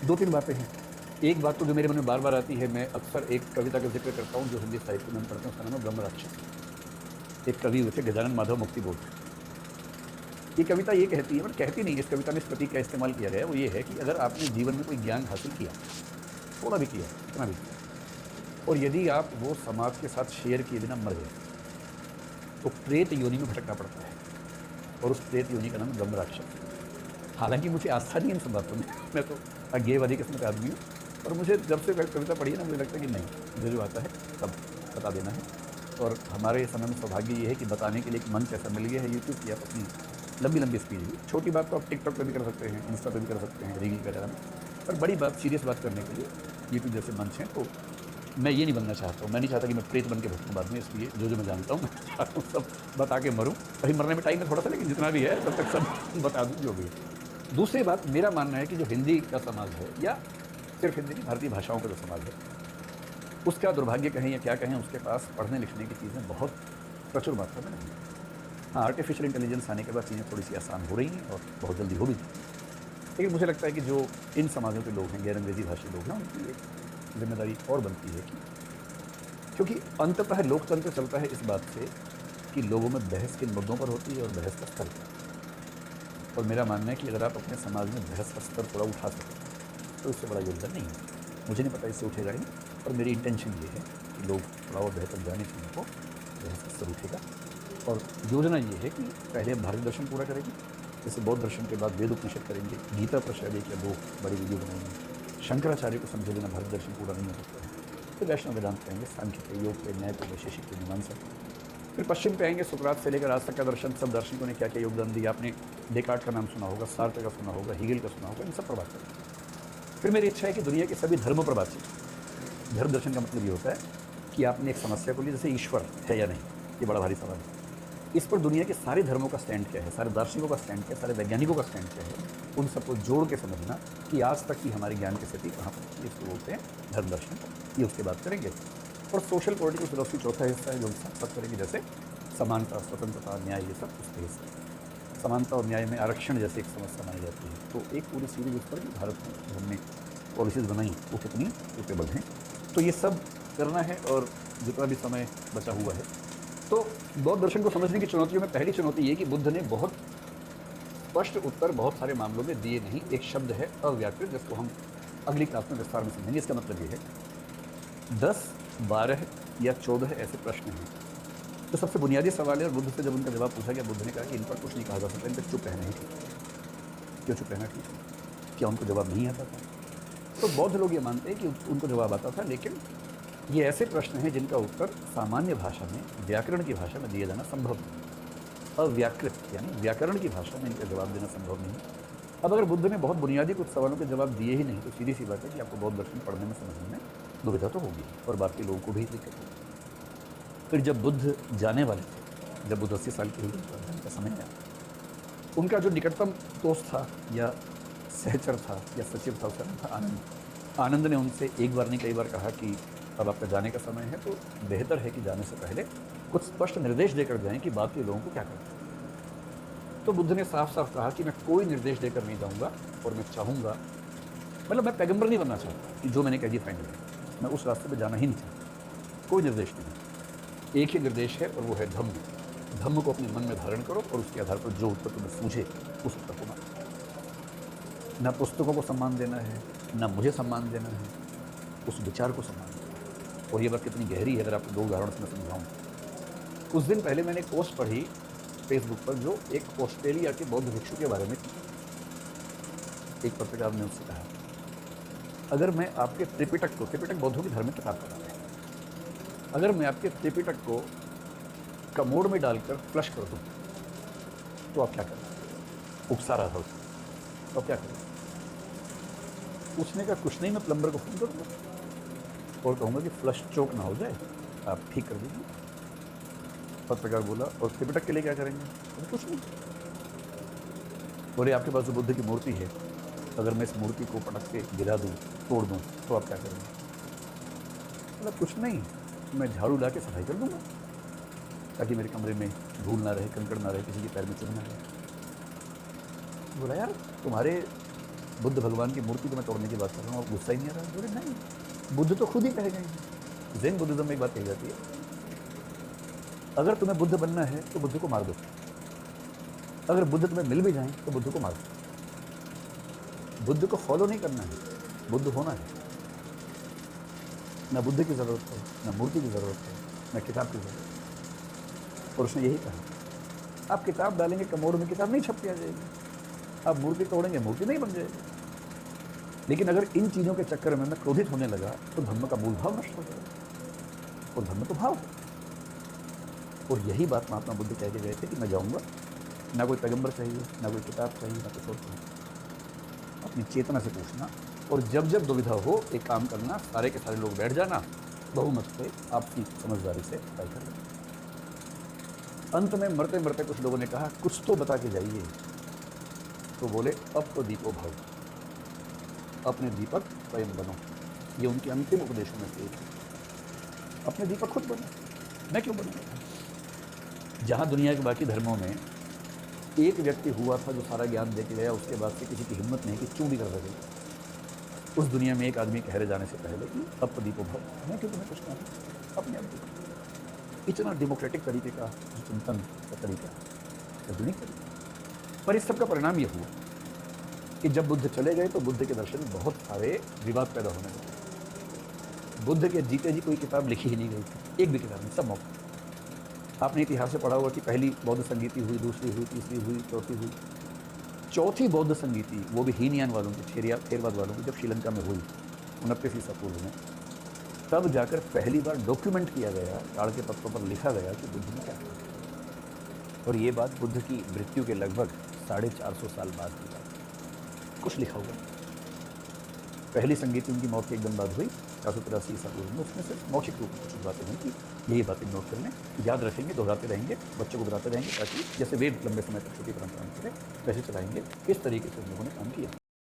2-3 बातें हैं। एक बात तो जो मेरे मन में बार-बार आती है, मैं अक्सर एक कविता का ज़िक्र करता हूँ जो हिंदी साहित्य में हम पढ़ते हैं, उसका नाम है ब्रह्म राक्षस। एक कवि हुए थे गजानन माधव मुक्तिबोध। ये कविता ये कहती है, बट कहती नहीं, इस कविता में इस प्रतीक का इस्तेमाल किया गया है, वो ये है कि अगर आपने जीवन में कोई ज्ञान हासिल किया, थोड़ा भी किया, कितना भी किया, और यदि आप वो समाज के साथ शेयर किए बिना मर गए, तो प्रेत योनि में भटकना पड़ता है, और उस प्रेत योनि का नाम है ब्रह्म राक्षस। हालाँकि मुझे आस्था नहीं है इन सब बातों में, मैं तो अज्ञेयवादी किस्म का आदमी हूँ, और मुझे जब से कविता पढ़ी है ना, मुझे लगता है कि नहीं, मुझे जो आता है सब बता देना है। और हमारे समय में सौभाग्य ये है कि बताने के लिए एक मंच ऐसा मिल गया है यूट्यूब की, आप अपनी लंबी-लंबी स्पीच भी, छोटी बात तो आप टिकटॉक पे भी कर सकते हैं, इंस्टा पे भी कर सकते हैं, रील वगैरह में, पर बड़ी बात, सीरियस बात करने के लिए यूट्यूब जैसे मंच हैं। तो मैं ये नहीं बनना चाहता हूँ, मैं नहीं चाहता कि मैं प्रेत बन के भटकूँ बाद में, इसलिए जो मैं जानता हूँ मैं चाहता हूँ सब बता के मरूँ। कहीं मरने में टाइम है थोड़ा सा, लेकिन जितना भी है तब तक सब बता दूँ जो भी है। दूसरी बात, मेरा मानना है कि जो हिंदी का समाज है, या सिर्फ हिंदी नहीं, भारतीय भाषाओं का जो समाज है, उसका दुर्भाग्य कहें या क्या कहें, उसके पास पढ़ने लिखने की चीज़ें बहुत प्रचुर मात्रा में नहीं है। हाँ, आर्टिफिशियल इंटेलिजेंस आने के बाद चीज़ें थोड़ी सी आसान हो रही हैं और बहुत जल्दी हो भी गई। लेकिन मुझे लगता है कि जो इन समाजों के लोग हैं, गैर अंग्रेजी भाषी लोग हैं, उनकी एक जिम्मेदारी और बनती है कि, क्योंकि अंततः लोकतंत्र चलता है इस बात से कि लोगों में बहस किन मुद्दों पर होती है और बहस का स्तर क्या है। और मेरा मानना है कि अगर आप अपने समाज में बहस का स्तर थोड़ा उठा सकें, तो इससे बड़ा योगदान नहीं है। मुझे नहीं पता इससे उठेगा ही नहीं, पर मेरी इंटेंशन ये है कि लोग थोड़ा और बेहतर जाने चीज़ों को, बहस का स्तर उठेगा। और योजना ये है कि पहले हम भारतीय दर्शन पूरा करेंगे, जैसे बौद्ध दर्शन के बाद वेद उपनिषद करेंगे, गीता पर शायद 1 या 2 बड़ी वीडियो बनाएंगे, शंकराचार्य को समझे बिना भारतीय दर्शन पूरा नहीं हो सकता है, फिर वैष्णव वेदांत करेंगे, सांख्य पे, योग पे, न्याय पे, वैशेषिक पे, मीमांसा पे, फिर पश्चिम पे आएंगे, सुकरात से लेकर आज तक का दर्शन, सब दार्शनिकों ने क्या क्या योगदान दिया। आपने डेकार्ट का नाम सुना होगा, सार्त्र का सुना होगा, हीगल का सुना होगा, इन सब पर बात करेंगे। फिर मेरी इच्छा है कि दुनिया के सभी धर्मों पर बातचीत। धर्म दर्शन का मतलब ये होता है कि आपने एक समस्या को ली, जैसे ईश्वर है या नहीं, ये बड़ा भारी सवाल है। इस पर दुनिया के सारे धर्मों का स्टैंड क्या है, सारे दार्शनिकों का स्टैंड क्या है, सारे वैज्ञानिकों का स्टैंड क्या है, उन सबको जोड़ के समझना कि आज तक की हमारी ज्ञान की स्थिति कहाँ पर, इसको बोलते हैं धर्म दर्शन। ये उसके बाद करेंगे। और सोशल पॉलिटिकल फिलोसफी चौथा हिस्सा है जो हम साथ साथ करेंगे, जैसे समानता, स्वतंत्रता, न्याय, ये सब उसके हिस्से। समानता और न्याय में आरक्षण जैसे एक समस्या मानी जाती है, तो एक पूरी सीरीज उस पर कि भारत में जो हमने पॉलिसीज़ बनाई वो कितनी सूटेबल हैं। तो ये सब करना है, और जितना भी समय बचा हुआ है, तो बौद्ध दर्शन को समझने की चुनौतियों में पहली चुनौती ये कि बुद्ध ने बहुत स्पष्ट उत्तर बहुत सारे मामलों में दिए नहीं। एक शब्द है अव्याकृत, जिसको हम अगली क्लास में विस्तार में समझेंगे। इसका मतलब ये है 10, 12 या 14 ऐसे प्रश्न हैं तो सबसे बुनियादी सवाल है, और बुद्ध से जब उनका जवाब पूछा गया, बुद्ध ने कहा कि इन पर कुछ नहीं कहा जा सकता, इन पर चुप रहना ही ठीक है। क्यों चुप रहना ठीक है? क्या उनको जवाब नहीं आता था? तो बौद्ध लोग ये मानते हैं कि उनको जवाब आता था, लेकिन ये ऐसे प्रश्न हैं जिनका उत्तर सामान्य भाषा में, व्याकरण की भाषा में दिया जाना संभव नहीं। अव्याकृत यानी व्याकरण की भाषा में इनका जवाब देना संभव नहीं। अब अगर बुद्ध ने बहुत बुनियादी कुछ सवालों के जवाब दिए ही नहीं, तो सीधी सी बात है कि आपको बौद्ध दर्शन पढ़ने में, समझने में दुविधा तो होगी, और बाकी लोगों को भी दिक्कत होगी। फिर जब बुद्ध जाने वाले थे, जब बुद्ध 80 साल के हुए, जाने का समय आया, उनका जो निकटतम दोस्त था या सहचर था या सचिव था, उसका नाम था आनंद। आनंद ने उनसे एक बार नहीं कई बार कहा कि अब आपका जाने का समय है, तो बेहतर है कि जाने से पहले कुछ स्पष्ट निर्देश देकर जाएं कि बाकी लोगों को क्या करना है। तो बुद्ध ने साफ साफ कहा कि मैं कोई निर्देश देकर नहीं जाऊंगा, और मैं चाहूंगा, मतलब मैं पैगंबर नहीं बनना चाहता कि जो मैंने कह दिया फाइनल है, मैं उस रास्ते पर जाना ही नहीं चाहता। कोई निर्देश नहीं, एक ही निर्देश है, और वो है धम्म। धम्म को अपने मन में धारण करो, और उसके आधार पर जो उत्तर तुम्हें सूझे उस उत्तर को मानो। ना पुस्तकों को सम्मान देना है, ना मुझे सम्मान देना है, उस विचार को सम्मान देना है। और ये बात कितनी गहरी है, अगर आपको 2 उदाहरण से मैं समझाऊँ। कुछ दिन पहले मैंने एक पोस्ट पढ़ी फेसबुक पर, जो एक ऑस्ट्रेलिया के बौद्ध भिक्षु के बारे में थी। एक पत्रकार ने उससे कहा, अगर मैं आपके त्रिपिटक को, त्रिपिटक बौद्धों की धार्मिक किताब का नाम है, अगर मैं आपके त्रिपिटक को कमोड में डालकर फ्लश कर दूं, तो आप क्या करें? उकसा रहा था उसको, तो आप क्या करें? उसने कहा, कुछ नहीं, मैं प्लम्बर को फोन करूंगा और कहूंगा कि फ्लश चोक ना हो जाए, आप ठीक कर दीजिए। पत्रकार बोला, और त्रिपिटक के लिए क्या करेंगे? बोले, कुछ नहीं। बोले, आपके पास जो बुद्ध की मूर्ति है, अगर मैं इस मूर्ति को पटक के गिरा दूं, तोड़ दूं, तो आप क्या करेंगे? बोला, कुछ नहीं, मैं झाड़ू ला के सफाई कर दूंगा, ताकि मेरे कमरे में धूल ना रहे, कंकड़ ना रहे, किसी के पैर में चुभ ना रहे। बोला, यार तुम्हारे बुद्ध भगवान की मूर्ति को मैं तोड़ने की बात कर रहा हूँ, आप गुस्सा ही नहीं आ रहा? बोले नहीं, बुद्ध तो खुद ही कहे गए हैं। ज़ेन बुद्धिज़्म में एक बात कही जाती है, अगर तुम्हें बुद्ध बनना है तो बुद्ध को मार दो, अगर बुद्ध तुम्हें मिल भी जाएं तो बुद्ध को मार दो। बुद्ध को फॉलो नहीं करना है, बुद्ध होना है। ना बुद्ध की ज़रूरत है, ना मूर्ति की ज़रूरत है, ना किताब की ज़रूरत है। और उसने यही कहा, आप किताब डालेंगे कमोड में, किताब नहीं छप के आ जाएगी। आप मूर्ति तोड़ेंगे, मूर्ति नहीं बन जाएगी। लेकिन अगर इन चीज़ों के चक्कर में मैं क्रोधित होने लगा तो धर्म का मूल भाव नष्ट हो जाएगा। और धर्म तो भाव है। और यही बात महात्मा बुद्ध कह के गए थे कि मैं जाऊँगा, ना कोई पैगंबर चाहिए, ना कोई किताब चाहिए, ना कुछ और चाहिए। अपनी चेतना से पूछना, और जब जब दुविधा हो एक काम करना, सारे के सारे लोग बैठ जाना, बहुमत से आपकी समझदारी से तय कर लेना। अंत में मरते मरते कुछ लोगों ने कहा, कुछ तो बता के जाइए। तो बोले, अब तो दीपो भव, अपने दीपक स्वयं बनो। ये उनके अंतिम उपदेशों में से एक है। अपने दीपक खुद बनो, मैं क्यों बनूंगा? जहां दुनिया के बाकी धर्मों में एक व्यक्ति हुआ था जो सारा ज्ञान दे के गया, उसके बाद से किसी की हिम्मत नहीं कि चूं भी कर सके, उस दुनिया में एक आदमी कह जाने से पहले कि अब तो दीपो भव, मैं क्यों तुम्हें कुछ कहूँ, अपने आप दीपक। इतना डेमोक्रेटिक तरीके का चिंतन का तरीका है, पर इस सब का परिणाम ये हुआ कि जब बुद्ध चले गए तो बुद्ध के दर्शन में बहुत सारे विवाद पैदा होने लगे। बुद्ध के जीते जी कोई किताब लिखी ही नहीं गई थी, एक भी किताब नहीं, सब मौका। आपने इतिहास से पढ़ा होगा कि पहली बौद्ध संगीति हुई, दूसरी हुई, तीसरी हुई, चौथी हुई। चौथी बौद्ध संगीति वो भी हीनयान वालों की, थेरवाद वालों की, जब श्रीलंका में हुई 29 ईसा पूर्व में, तब जाकर पहली बार डॉक्यूमेंट किया गया, ताड़ के पत्रों पर लिखा गया कि बुद्ध ने क्या किया। और ये बात बुद्ध की मृत्यु के लगभग 450 साल बाद की बात, कुछ लिखा हुआ। पहली संगीति उनकी मौत के एकदम बाद हुई 483 ईसा पूर्व में। उसमें से मौखिक रूप में कुछ बातें हुई कि यही बातें नोट कर लें, याद रखेंगे, दोहराते रहेंगे, बच्चों को बताते रहेंगे, ताकि जैसे वेद लंबे समय तक छोटी परंपराएं चले वैसे चलाएंगे। इस तरीके से उन लोगों ने काम किया।